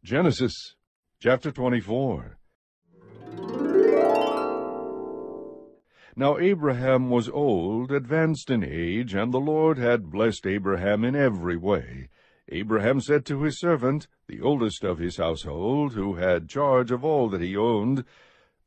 Genesis chapter 24. Now Abraham was old, advanced in age, and the Lord had blessed Abraham in every way. Abraham said to his servant, the oldest of his household, who had charge of all that he owned,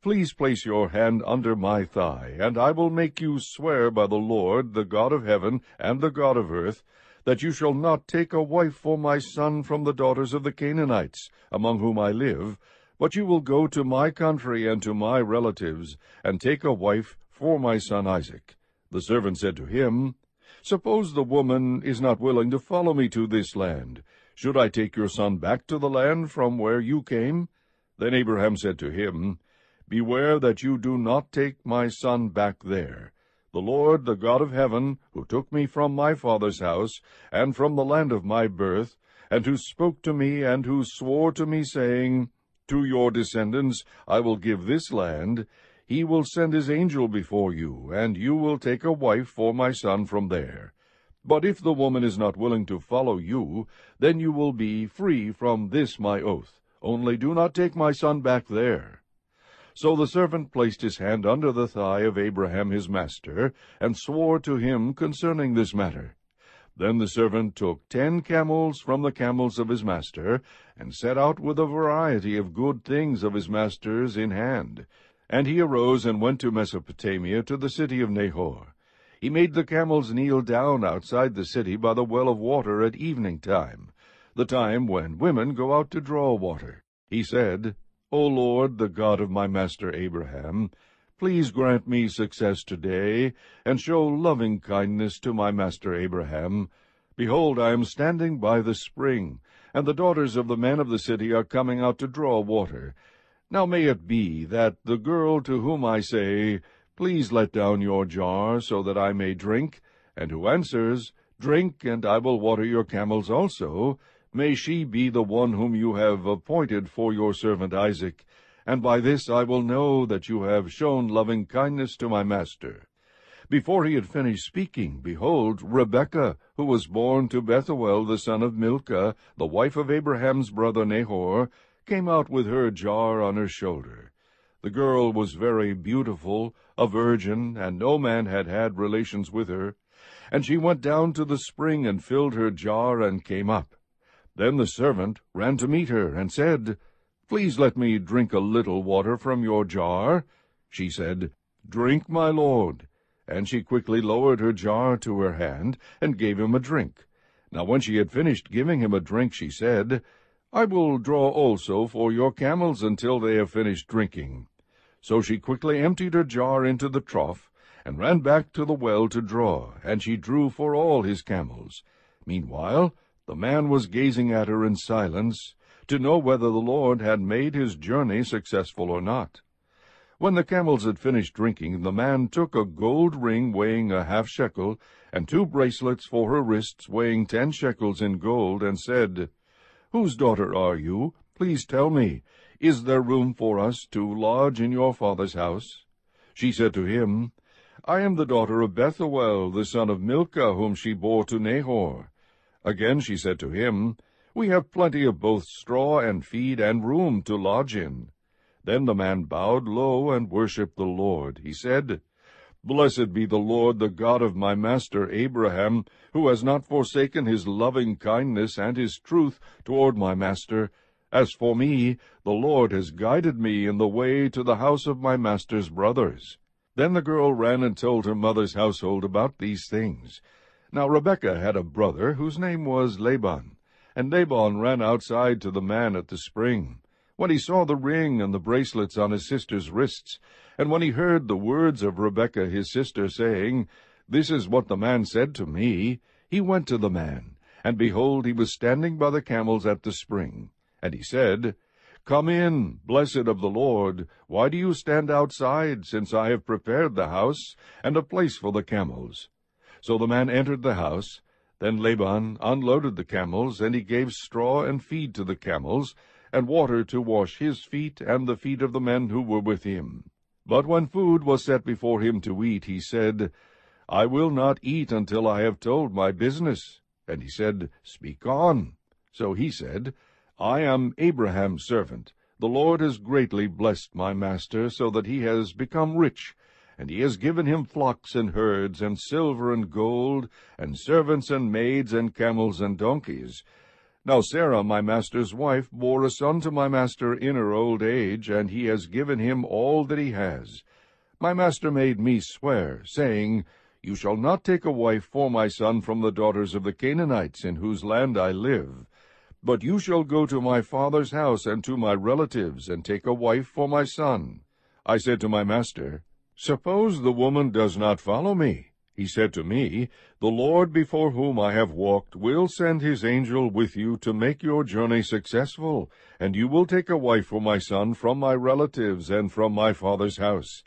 "Please place your hand under my thigh, and I will make you swear by the Lord, the God of heaven and the God of earth, that you shall not take a wife for my son from the daughters of the Canaanites, among whom I live, but you will go to my country and to my relatives, and take a wife for my son Isaac." The servant said to him, "Suppose the woman is not willing to follow me to this land. Should I take your son back to the land from where you came?" Then Abraham said to him, "Beware that you do not take my son back there. The Lord, the God of heaven, who took me from my father's house, and from the land of my birth, and who spoke to me, and who swore to me, saying, 'To your descendants I will give this land,' he will send his angel before you, and you will take a wife for my son from there. But if the woman is not willing to follow you, then you will be free from this my oath. Only do not take my son back there." So the servant placed his hand under the thigh of Abraham his master, and swore to him concerning this matter. Then the servant took 10 camels from the camels of his master, and set out with a variety of good things of his master's in hand. And he arose and went to Mesopotamia, to the city of Nahor. He made the camels kneel down outside the city by the well of water at evening time, the time when women go out to draw water. He said, "O Lord, the God of my master Abraham, please grant me success today, and show loving kindness to my master Abraham. Behold, I am standing by the spring, and the daughters of the men of the city are coming out to draw water. Now may it be that the girl to whom I say, 'Please let down your jar, so that I may drink,' and who answers, 'Drink, and I will water your camels also,' may she be the one whom you have appointed for your servant Isaac, and by this I will know that you have shown loving kindness to my master." Before he had finished speaking, behold, Rebekah, who was born to Bethuel the son of Milcah, the wife of Abraham's brother Nahor, came out with her jar on her shoulder. The girl was very beautiful, a virgin, and no man had had relations with her. And she went down to the spring and filled her jar and came up. Then the servant ran to meet her and said, "Please let me drink a little water from your jar." She said, "Drink, my lord." And she quickly lowered her jar to her hand and gave him a drink. Now when she had finished giving him a drink, she said, "I will draw also for your camels until they have finished drinking." So she quickly emptied her jar into the trough, and ran back to the well to draw, and she drew for all his camels. Meanwhile the man was gazing at her in silence, to know whether the Lord had made his journey successful or not. When the camels had finished drinking, the man took a gold ring weighing a half shekel, and 2 bracelets for her wrists weighing 10 shekels in gold, and said, "Whose daughter are you? Please tell me. Is there room for us to lodge in your father's house?" She said to him, "I am the daughter of Bethuel, the son of Milcah, whom she bore to Nahor." Again she said to him, "We have plenty of both straw and feed and room to lodge in." Then the man bowed low and worshipped the Lord. He said, "Blessed be the Lord, the God of my master Abraham, who has not forsaken his loving kindness and his truth toward my master. As for me, the Lord has guided me in the way to the house of my master's brothers." Then the girl ran and told her mother's household about these things. Now Rebekah had a brother whose name was Laban, and Laban ran outside to the man at the spring. When he saw the ring and the bracelets on his sister's wrists, and when he heard the words of Rebekah his sister, saying, "This is what the man said to me," he went to the man, and behold, he was standing by the camels at the spring. And he said, "Come in, blessed of the Lord. Why do you stand outside, since I have prepared the house and a place for the camels?" So the man entered the house. Then Laban unloaded the camels, and he gave straw and feed to the camels, and water to wash his feet and the feet of the men who were with him. But when food was set before him to eat, he said, "I will not eat until I have told my business." And he said, "Speak on." So he said, I am Abraham's servant. The Lord has greatly blessed my master, so that he has become rich, and he has given him flocks and herds, and silver and gold, and servants and maids, and camels and donkeys. Now Sarah my master's wife bore a son to my master in her old age, and he has given him all that he has. My master made me swear, saying, You shall not take a wife for my son from the daughters of the Canaanites, in whose land I live. But you shall go to my father's house and to my relatives, and take a wife for my son. I said to my master, Suppose the woman does not follow me. He said to me, The Lord before whom I have walked will send his angel with you to make your journey successful, and you will take a wife for my son from my relatives and from my father's house.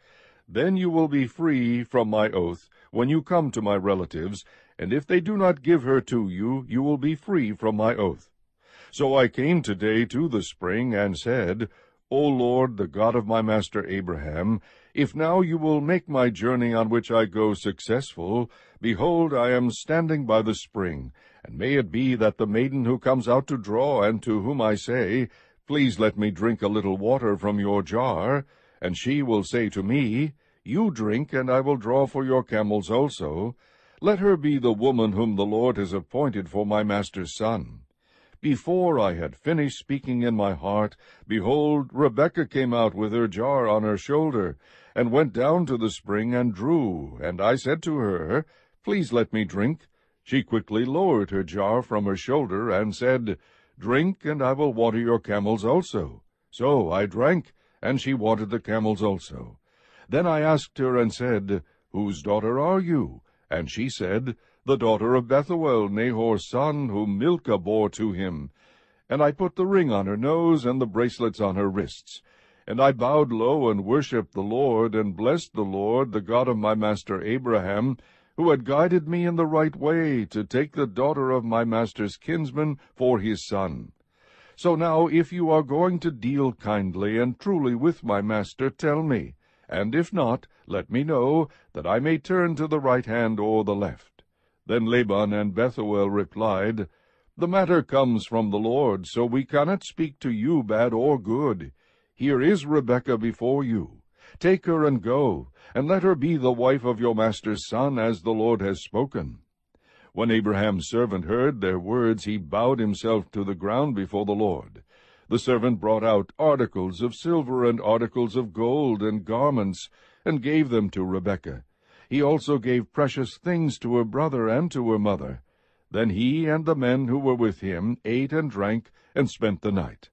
Then you will be free from my oath when you come to my relatives, and if they do not give her to you, you will be free from my oath. So I came today to the spring and said, O Lord, the God of my master Abraham, if now you will make my journey on which I go successful, behold, I am standing by the spring, and may it be that the maiden who comes out to draw, and to whom I say, Please let me drink a little water from your jar, and she will say to me, You drink, and I will draw for your camels also. Let her be the woman whom the Lord has appointed for my master's son. Before I had finished speaking in my heart, behold, Rebekah came out with her jar on her shoulder, and went down to the spring and drew. And I said to her, Please let me drink. She quickly lowered her jar from her shoulder, and said, Drink, and I will water your camels also. So I drank, and she watered the camels also. Then I asked her and said, Whose daughter are you? And she said, The daughter of Bethuel, Nahor's son, whom Milcah bore to him. And I put the ring on her nose and the bracelets on her wrists. And I bowed low and worshipped the Lord, and blessed the Lord, the God of my master Abraham, who had guided me in the right way to take the daughter of my master's kinsman for his son. So now, if you are going to deal kindly and truly with my master, tell me, and if not, let me know, that I may turn to the right hand or the left. Then Laban and Bethuel replied, The matter comes from the Lord, so we cannot speak to you bad or good. Here is Rebekah before you. Take her and go, and let her be the wife of your master's son, as the Lord has spoken. When Abraham's servant heard their words, he bowed himself to the ground before the Lord. The servant brought out articles of silver and articles of gold and garments, and gave them to Rebekah. He also gave precious things to her brother and to her mother. Then he and the men who were with him ate and drank, and spent the night.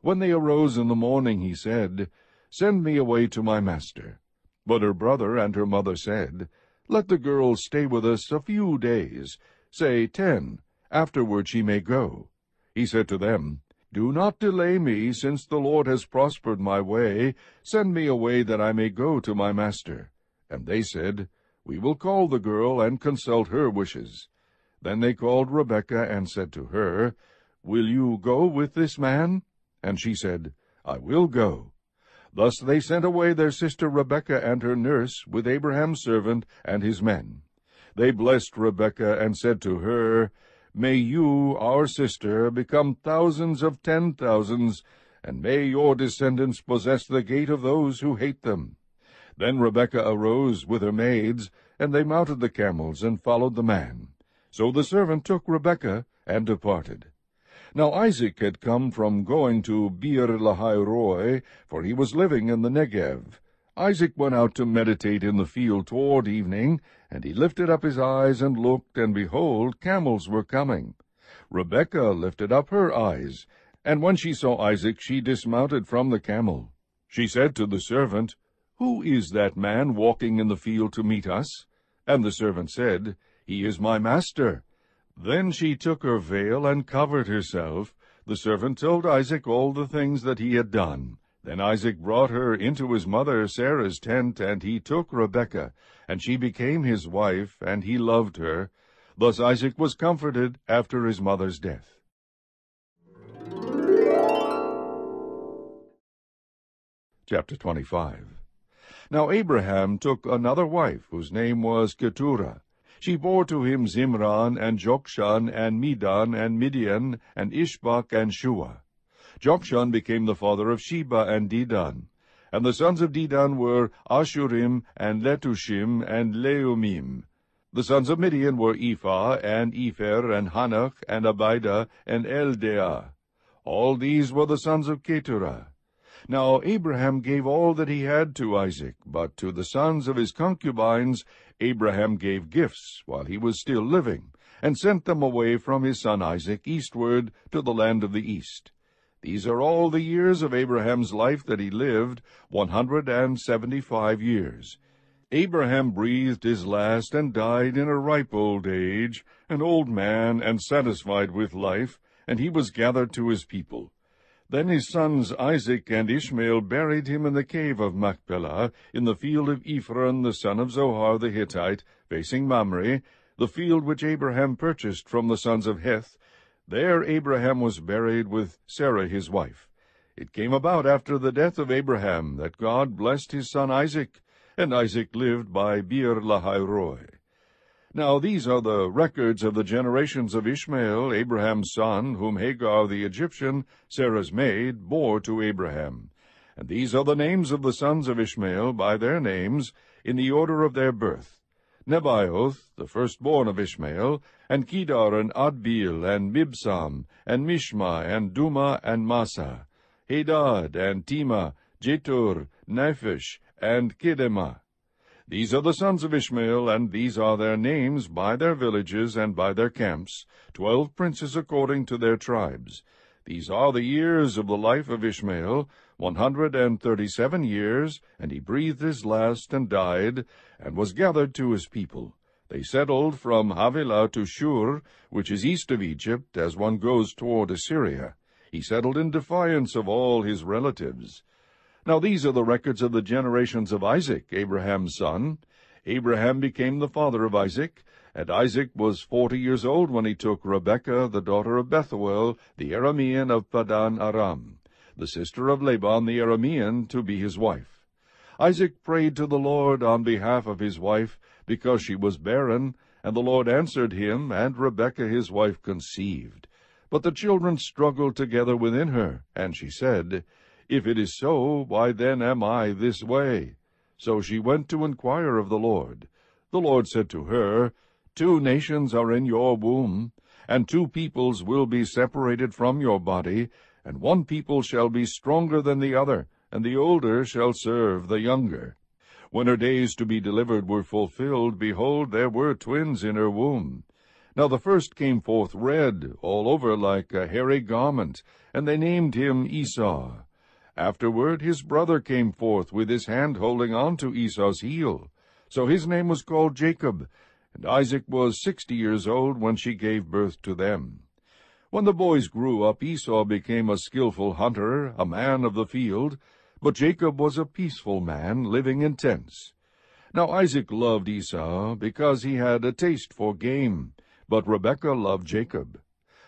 When they arose in the morning, he said, Send me away to my master. But her brother and her mother said, Let the girl stay with us a few days, say 10. Afterward she may go. He said to them, Do not delay me, since the Lord has prospered my way. Send me away that I may go to my master. And they said, We will call the girl and consult her wishes. Then they called Rebekah and said to her, Will you go with this man? And she said, I will go. Thus they sent away their sister Rebekah and her nurse, with Abraham's servant and his men. They blessed Rebekah and said to her, May you, our sister, become thousands of 10,000s, and may your descendants possess the gate of those who hate them. Then Rebekah arose with her maids, and they mounted the camels and followed the man. So the servant took Rebekah and departed. Now Isaac had come from going to Beer-lahai-roi, for he was living in the Negev. Isaac went out to meditate in the field toward evening, and he lifted up his eyes and looked, and behold, camels were coming. Rebekah lifted up her eyes, and when she saw Isaac, she dismounted from the camel. She said to the servant, Who is that man walking in the field to meet us? And the servant said, He is my master. Then she took her veil and covered herself. The servant told Isaac all the things that he had done. Then Isaac brought her into his mother Sarah's tent, and he took Rebekah, and she became his wife, and he loved her. Thus Isaac was comforted after his mother's death. Chapter 25. Now Abraham took another wife, whose name was Keturah. She bore to him Zimran, and Jokshan, and Medan, and Midian, and Ishbak, and Shua. Jokshan became the father of Sheba and Dedan. And the sons of Dedan were Ashurim, and Letushim, and Leumim. The sons of Midian were Ephah, and Epher, and Hanach, and Abida, and Eldeah. All these were the sons of Keturah. Now Abraham gave all that he had to Isaac, but to the sons of his concubines Abraham gave gifts while he was still living, and sent them away from his son Isaac eastward to the land of the east. These are all the years of Abraham's life that he lived, 175 years. Abraham breathed his last and died in a ripe old age, an old man and satisfied with life, and he was gathered to his people. Then his sons Isaac and Ishmael buried him in the cave of Machpelah, in the field of Ephron the son of Zohar the Hittite, facing Mamre, the field which Abraham purchased from the sons of Heth. There Abraham was buried with Sarah his wife. It came about after the death of Abraham that God blessed his son Isaac, and Isaac lived by Beer Lahai-roi. Now these are the records of the generations of Ishmael, Abraham's son, whom Hagar the Egyptian, Sarah's maid, bore to Abraham. And these are the names of the sons of Ishmael by their names, in the order of their birth: Nebaioth, the firstborn of Ishmael, and Kedar, and Adbeel, and Mibsam, and Mishma, and Duma, and Massa, Hadad, and Tema, Jetur, Nephish, and Kedemah. These are the sons of Ishmael, and these are their names by their villages and by their camps, 12 princes according to their tribes. These are the years of the life of Ishmael, 137 years, and he breathed his last and died, and was gathered to his people. They settled from Havilah to Shur, which is east of Egypt, as one goes toward Assyria. He settled in defiance of all his relatives. Now these are the records of the generations of Isaac, Abraham's son. Abraham became the father of Isaac, and Isaac was 40 years old when he took Rebekah, the daughter of Bethuel, the Aramean of Padan Aram, the sister of Laban the Aramean, to be his wife. Isaac prayed to the Lord on behalf of his wife, because she was barren, and the Lord answered him, and Rebekah his wife conceived. But the children struggled together within her, and she said, If it is so, why then am I this way? So she went to inquire of the Lord. The Lord said to her, 2 nations are in your womb, and 2 peoples will be separated from your body, and one people shall be stronger than the other, and the older shall serve the younger. When her days to be delivered were fulfilled, behold, there were twins in her womb. Now the first came forth red, all over like a hairy garment, and they named him Esau. Afterward his brother came forth with his hand holding on to Esau's heel. So his name was called Jacob, and Isaac was 60 years old when she gave birth to them. When the boys grew up, Esau became a skillful hunter, a man of the field, but Jacob was a peaceful man, living in tents. Now Isaac loved Esau, because he had a taste for game, but Rebekah loved Jacob.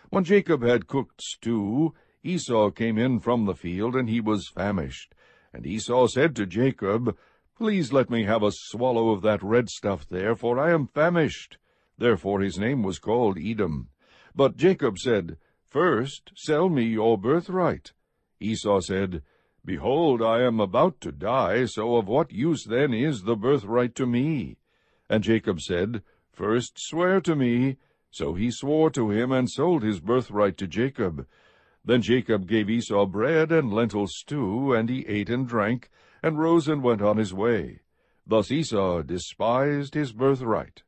When Jacob had cooked stew, Esau came in from the field, and he was famished. And Esau said to Jacob, Please let me have a swallow of that red stuff there, for I am famished. Therefore his name was called Edom. But Jacob said, First sell me your birthright. Esau said, Behold, I am about to die, so of what use then is the birthright to me? And Jacob said, First swear to me. So he swore to him, and sold his birthright to Jacob. Then Jacob gave Esau bread and lentil stew, and he ate and drank, and rose and went on his way. Thus Esau despised his birthright.